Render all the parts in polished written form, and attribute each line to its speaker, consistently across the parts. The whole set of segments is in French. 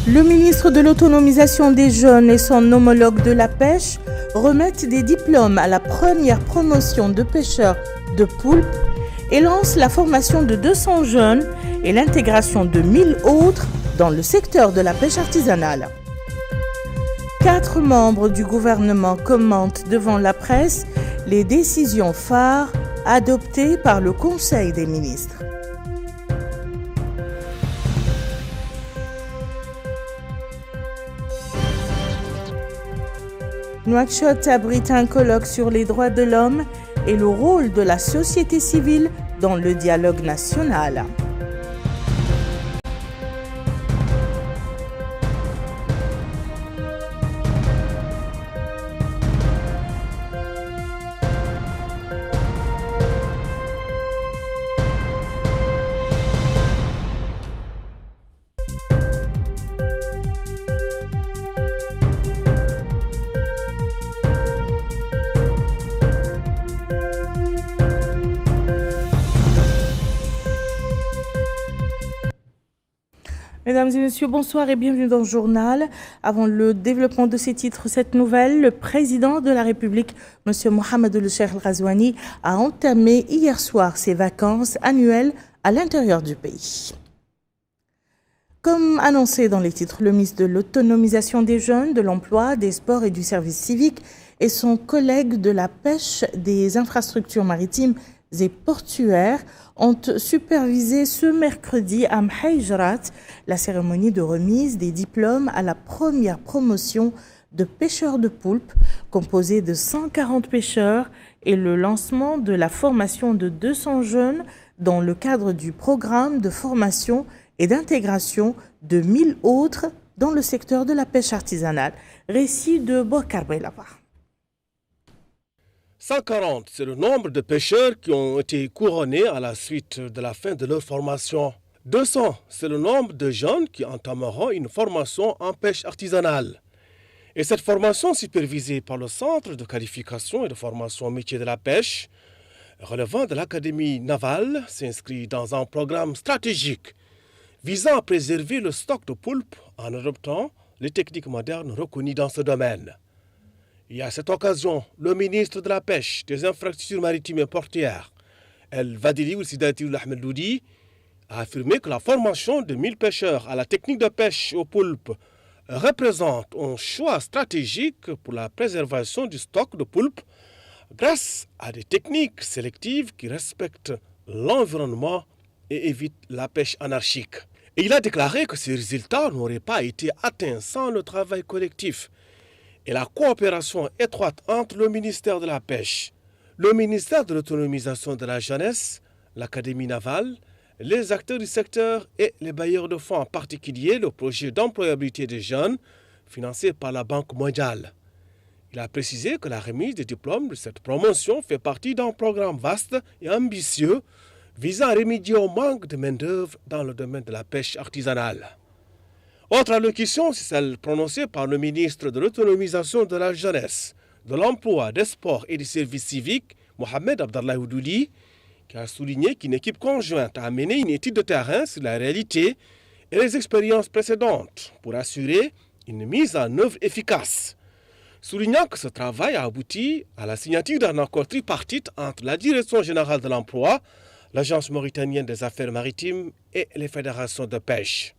Speaker 1: Le ministre de l'Autonomisation des jeunes et son homologue de la pêche remettent des diplômes à la première promotion de pêcheurs de poulpe et lancent la formation de 200 jeunes et l'intégration de 1000 autres dans le secteur de la pêche artisanale. 4 membres du gouvernement commentent devant la presse les décisions phares adoptées par le Conseil des ministres. Nouakchott abrite un colloque sur les droits de l'homme et le rôle de la société civile dans le dialogue national. Mesdames et messieurs, bonsoir et bienvenue dans le journal. Avant le développement de ces titres, cette nouvelle, le président de la République, M. Mohamed El-Cheikh El-Ghazouani, a entamé hier soir ses vacances annuelles à l'intérieur du pays. Comme annoncé dans les titres, le ministre de l'Autonomisation des jeunes, de l'Emploi, des Sports et du Service civique et son collègue de la pêche, des infrastructures maritimes et portuaires ont supervisé ce mercredi à Mhaïjrat la cérémonie de remise des diplômes à la première promotion de pêcheurs de poulpe, composée de 140 pêcheurs, et le lancement de la formation de 200 jeunes dans le cadre du programme de formation et d'intégration de 1000 autres dans le secteur de la pêche artisanale. Récit de Bokar Belava.
Speaker 2: 140, c'est le nombre de pêcheurs qui ont été couronnés à la suite de la fin de leur formation. 200, c'est le nombre de jeunes qui entameront une formation en pêche artisanale. Et cette formation, supervisée par le Centre de qualification et de formation au métier de la pêche, relevant de l'Académie navale, s'inscrit dans un programme stratégique visant à préserver le stock de poulpe en adoptant les techniques modernes reconnues dans ce domaine. Et à cette occasion, le ministre de la Pêche, des Infrastructures maritimes et portuaires, El Vadili Oulsidati Ahmed Loudi, a affirmé que la formation de 1000 pêcheurs à la technique de pêche au poulpe représente un choix stratégique pour la préservation du stock de poulpe grâce à des techniques sélectives qui respectent l'environnement et évitent la pêche anarchique. Et il a déclaré que ces résultats n'auraient pas été atteints sans le travail collectif et la coopération étroite entre le ministère de la Pêche, le ministère de l'Autonomisation de la jeunesse, l'Académie navale, les acteurs du secteur et les bailleurs de fonds, en particulier le projet d'employabilité des jeunes financé par la Banque mondiale. Il a précisé que la remise des diplômes de cette promotion fait partie d'un programme vaste et ambitieux visant à remédier au manque de main-d'œuvre dans le domaine de la pêche artisanale. Autre allocution, c'est celle prononcée par le ministre de l'Autonomisation de la jeunesse, de l'Emploi, des Sports et du Service civique, Mohamed Abdallah Oudouli, qui a souligné qu'une équipe conjointe a mené une étude de terrain sur la réalité et les expériences précédentes pour assurer une mise en œuvre efficace. Soulignant que ce travail a abouti à la signature d'un accord tripartite entre la Direction générale de l'emploi, l'Agence mauritanienne des affaires maritimes et les fédérations de pêche.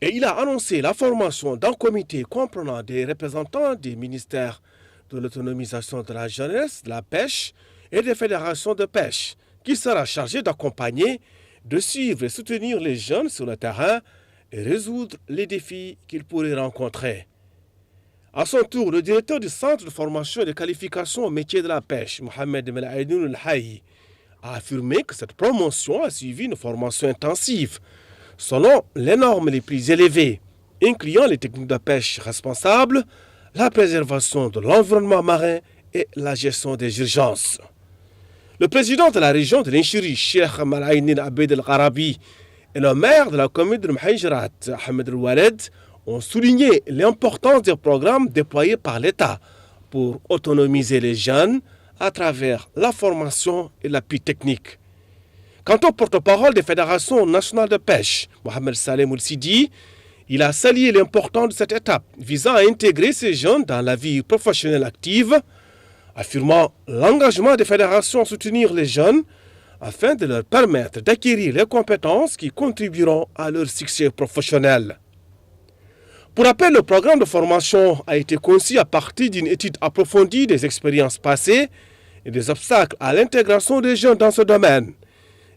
Speaker 2: Et il a annoncé la formation d'un comité comprenant des représentants des ministères de l'autonomisation de la jeunesse, de la pêche et des fédérations de pêche, qui sera chargé d'accompagner, de suivre et soutenir les jeunes sur le terrain et résoudre les défis qu'ils pourraient rencontrer. À son tour, le directeur du Centre de formation et de qualification au métier de la pêche, Mohamed El El-Haï, a affirmé que cette promotion a suivi une formation intensive selon les normes les plus élevées, incluant les techniques de pêche responsables, la préservation de l'environnement marin et la gestion des urgences. Le président de la région de l'Inchiri, Cheikh Malaïnin Abed El-Gharabi, et le maire de la commune de Mhaïjrat, Ahmed El-Waled, ont souligné l'importance des programmes déployés par l'État pour autonomiser les jeunes à travers la formation et l'appui technique. Quant au porte-parole des fédérations nationales de pêche, Mohamed Salem Oulsidi, Il a salué l'importance de cette étape visant à intégrer ces jeunes dans la vie professionnelle active, affirmant l'engagement des fédérations à soutenir les jeunes afin de leur permettre d'acquérir les compétences qui contribueront à leur succès professionnel. Pour rappel, le programme de formation a été conçu à partir d'une étude approfondie des expériences passées et des obstacles à l'intégration des jeunes dans ce domaine.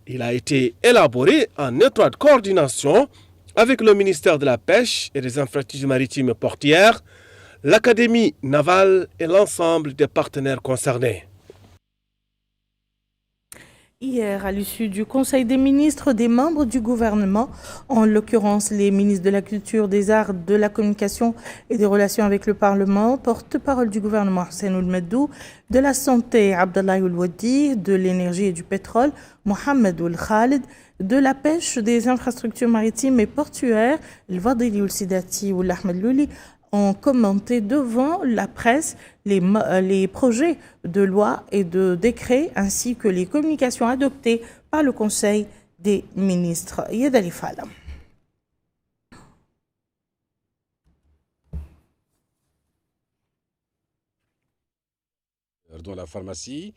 Speaker 2: Il a été élaboré en étroite coordination avec le ministère de la Pêche et des Infrastructures maritimes et portuaires, l'Académie navale et l'ensemble des partenaires concernés.
Speaker 1: Hier, à l'issue du Conseil des ministres, des membres du gouvernement, en l'occurrence les ministres de la Culture, des Arts, de la Communication et des Relations avec le Parlement, porte-parole du gouvernement Hussein Ould-Meddou, de la Santé Abdallah Ould-Wadi, de l'Énergie et du Pétrole Mohamed Ould-Khalid, de la Pêche, des Infrastructures maritimes et portuaires Al-Fadili Ould-Sidati Ould-Ahmed Louli, ont commenté devant la presse les projets de loi et de décrets ainsi que les communications adoptées par le Conseil des ministres. Yed Ali Fala.
Speaker 3: Dans la pharmacie,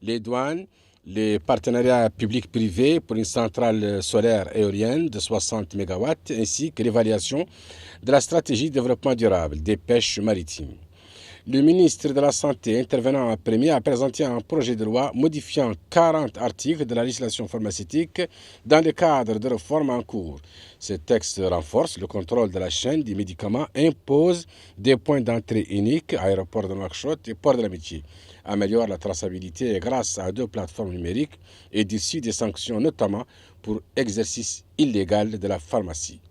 Speaker 3: les douanes, les partenariats publics-privés pour une centrale solaire éolienne de 60 MW ainsi que l'évaluation de la stratégie de développement durable des pêches maritimes. Le ministre de la Santé, intervenant en premier, a présenté un projet de loi modifiant 40 articles de la législation pharmaceutique dans le cadre de réformes en cours. Ce texte renforce le contrôle de la chaîne des médicaments, impose des points d'entrée uniques, aéroport de Nouakchott et port de l'Amitié, améliore la traçabilité grâce à 2 plateformes numériques et durcit des sanctions, notamment pour exercice illégal de la pharmacie.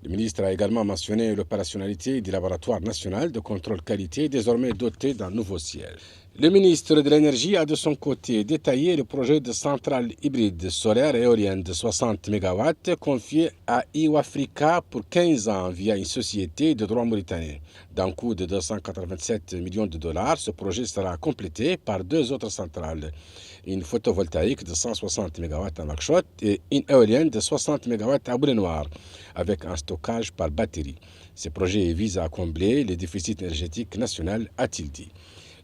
Speaker 3: Le ministre a également mentionné l'opérationnalité du laboratoire national de contrôle qualité, désormais doté d'un nouveau siège. Le ministre de l'Énergie a de son côté détaillé le projet de centrale hybride solaire éolienne de 60 MW confié à Iwafrica pour 15 ans via une société de droit mauritanien. D'un coût de 287 millions de dollars, ce projet sera complété par 2 autres centrales. Une photovoltaïque de 160 MW à Nouakchott et une éolienne de 60 MW à Boulay-Noir, avec un stockage par batterie. Ces projets visent à combler les déficits énergétiques nationaux, a-t-il dit.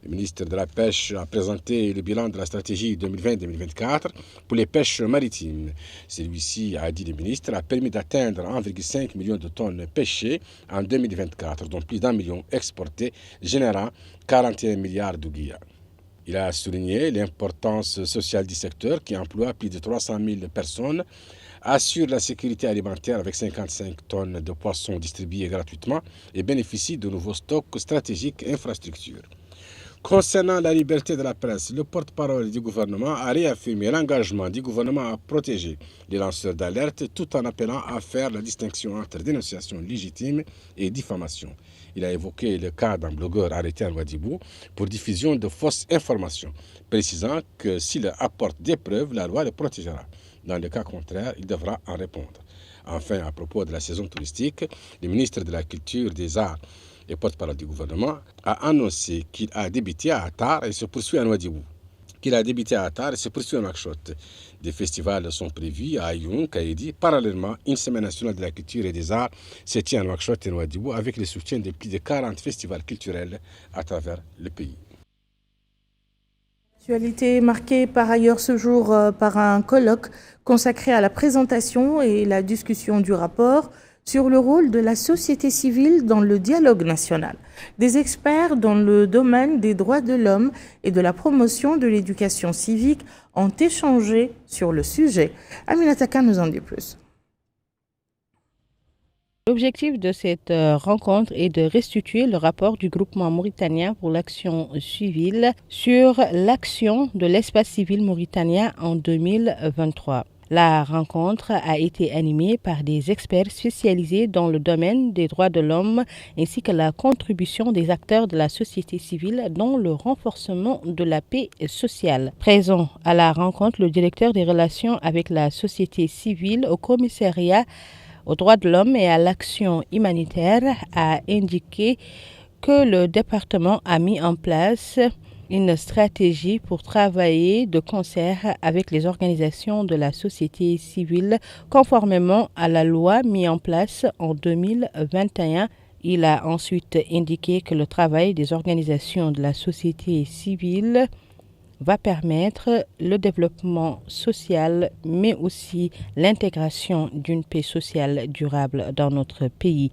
Speaker 3: Le ministre de la Pêche a présenté le bilan de la stratégie 2020-2024 pour les pêches maritimes. Celui-ci, a dit le ministre, a permis d'atteindre 1,5 million de tonnes pêchées en 2024, dont plus d'1 million exportées, générant 41 milliards d'ouguiya. Il a souligné l'importance sociale du secteur qui emploie plus de 300 000 personnes, assure la sécurité alimentaire avec 55 tonnes de poissons distribués gratuitement et bénéficie de nouveaux stocks stratégiques et infrastructures. Concernant la liberté de la presse, le porte-parole du gouvernement a réaffirmé l'engagement du gouvernement à protéger les lanceurs d'alerte tout en appelant à faire la distinction entre dénonciation légitime et diffamation. Il a évoqué le cas d'un blogueur arrêté à Ouadhibou pour diffusion de fausses informations, précisant que s'il apporte des preuves, la loi le protégera. Dans le cas contraire, il devra en répondre. Enfin, à propos de la saison touristique, le ministre de la Culture, des Arts et porte-parole du gouvernement a annoncé qu'il a débuté à Attar et se poursuit à Nouadhibou. Des festivals sont prévus à Ayoun, Kaïdi. Parallèlement, une semaine nationale de la culture et des arts se tient à Nouakchott et Nouadhibou avec le soutien de plus de 40 festivals culturels à travers le pays.
Speaker 1: L'actualité est marquée par ailleurs ce jour par un colloque consacré à la présentation et la discussion du rapport sur le rôle de la société civile dans le dialogue national. Des experts dans le domaine des droits de l'homme et de la promotion de l'éducation civique ont échangé sur le sujet. Aminata Khan nous en dit plus.
Speaker 4: L'objectif de cette rencontre est de restituer le rapport du groupement mauritanien pour l'action civile sur l'action de l'espace civil mauritanien en 2023. La rencontre a été animée par des experts spécialisés dans le domaine des droits de l'homme ainsi que la contribution des acteurs de la société civile dans le renforcement de la paix sociale. Présent à la rencontre, le directeur des relations avec la société civile au commissariat aux droits de l'homme et à l'action humanitaire a indiqué que le département a mis en place une stratégie pour travailler de concert avec les organisations de la société civile conformément à la loi mise en place en 2021. Il a ensuite indiqué que le travail des organisations de la société civile va permettre le développement social, mais aussi l'intégration d'une paix sociale durable dans notre pays.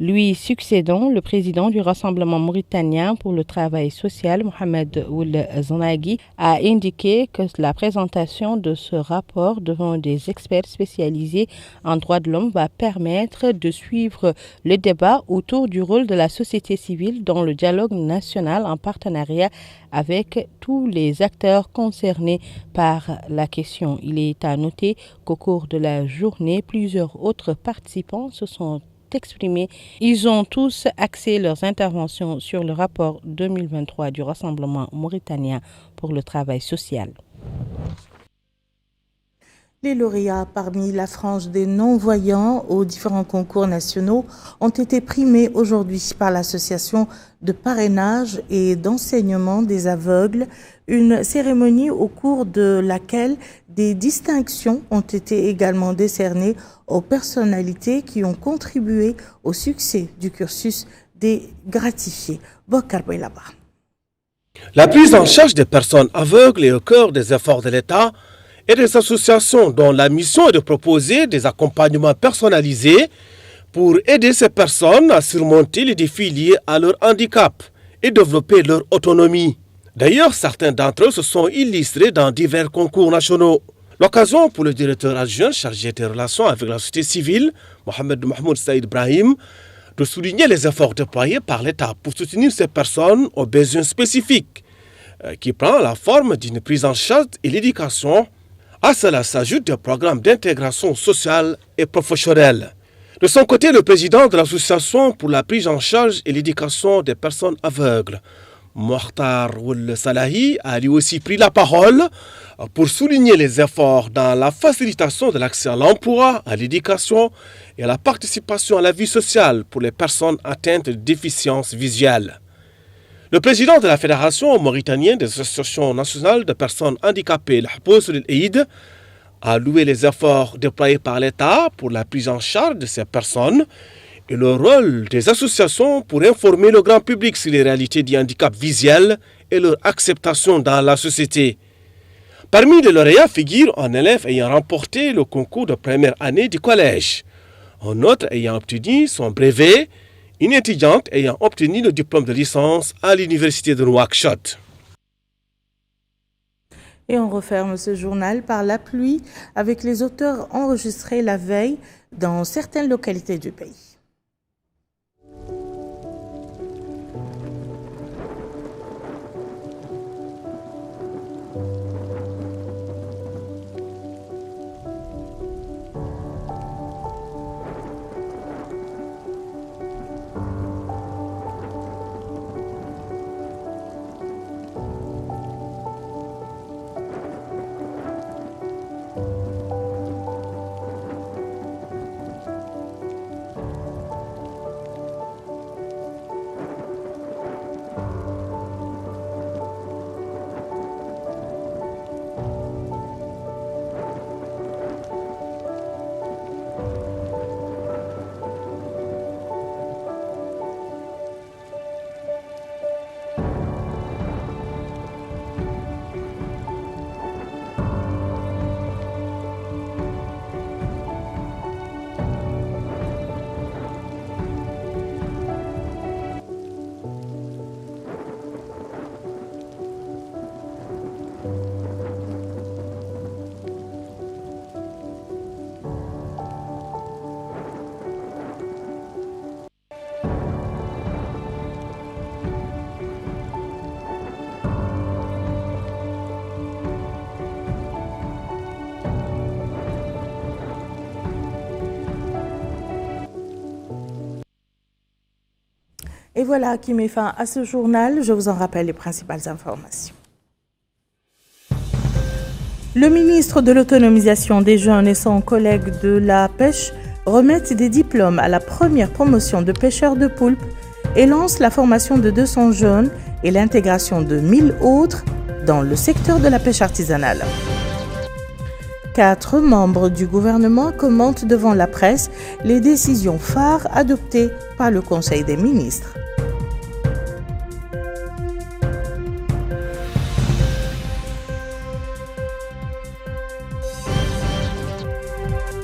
Speaker 4: Lui succédant, le président du Rassemblement mauritanien pour le travail social, Mohamed Ould Zanagui, a indiqué que la présentation de ce rapport devant des experts spécialisés en droits de l'homme va permettre de suivre le débat autour du rôle de la société civile dans le dialogue national en partenariat avec tous les acteurs concernés par la question. Il est à noter qu'au cours de la journée, plusieurs autres participants se sont exprimés. Ils ont tous axé leurs interventions sur le rapport 2023 du Rassemblement mauritanien pour le travail social.
Speaker 1: Les lauréats parmi la frange des non-voyants aux différents concours nationaux ont été primés aujourd'hui par l'association de parrainage et d'enseignement des aveugles, une cérémonie au cours de laquelle des distinctions ont été également décernées aux personnalités qui ont contribué au succès du cursus des gratifiés. Bokar Boylaba.
Speaker 2: La prise en charge des personnes aveugles est au cœur des efforts de l'État et des associations dont la mission est de proposer des accompagnements personnalisés pour aider ces personnes à surmonter les défis liés à leur handicap et développer leur autonomie. D'ailleurs, certains d'entre eux se sont illustrés dans divers concours nationaux. L'occasion pour le directeur adjoint chargé des relations avec la société civile, Mohamed Mahmoud Saïd Ibrahim, de souligner les efforts déployés par l'État pour soutenir ces personnes aux besoins spécifiques, qui prend la forme d'une prise en charge et l'éducation. À cela s'ajoutent des programmes d'intégration sociale et professionnelle. De son côté, le président de l'association pour la prise en charge et l'éducation des personnes aveugles, Mokhtar Ould Salahi, a lui aussi pris la parole pour souligner les efforts dans la facilitation de l'accès à l'emploi, à l'éducation et à la participation à la vie sociale pour les personnes atteintes de déficience visuelle. Le président de la Fédération mauritanienne des associations nationales de personnes handicapées, l'Hbous Eid, a loué les efforts déployés par l'État pour la prise en charge de ces personnes et le rôle des associations pour informer le grand public sur les réalités du handicap visuel et leur acceptation dans la société. Parmi les lauréats figure un élève ayant remporté le concours de première année du collège, un autre ayant obtenu son brevet, une étudiante ayant obtenu le diplôme de licence à l'université de Nouakchott.
Speaker 1: Et on referme ce journal par la pluie avec les auteurs enregistrés la veille dans certaines localités du pays. Et voilà qui met fin à ce journal. Je vous en rappelle les principales informations. Le ministre de l'Autonomisation des jeunes et son collègue de la pêche remettent des diplômes à la première promotion de pêcheurs de poulpe et lance la formation de 200 jeunes et l'intégration de 1000 autres dans le secteur de la pêche artisanale. 4 membres du gouvernement commentent devant la presse les décisions phares adoptées par le Conseil des ministres.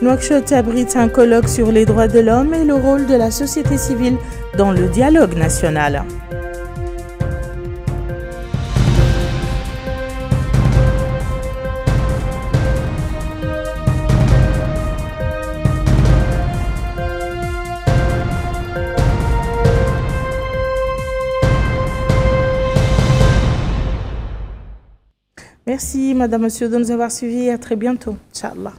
Speaker 1: Nouakchott abrite un colloque sur les droits de l'homme et le rôle de la société civile dans le dialogue national. Merci, Madame, Monsieur, de nous avoir suivis. À très bientôt. Inch'Allah.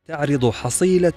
Speaker 5: تعرض حصيلة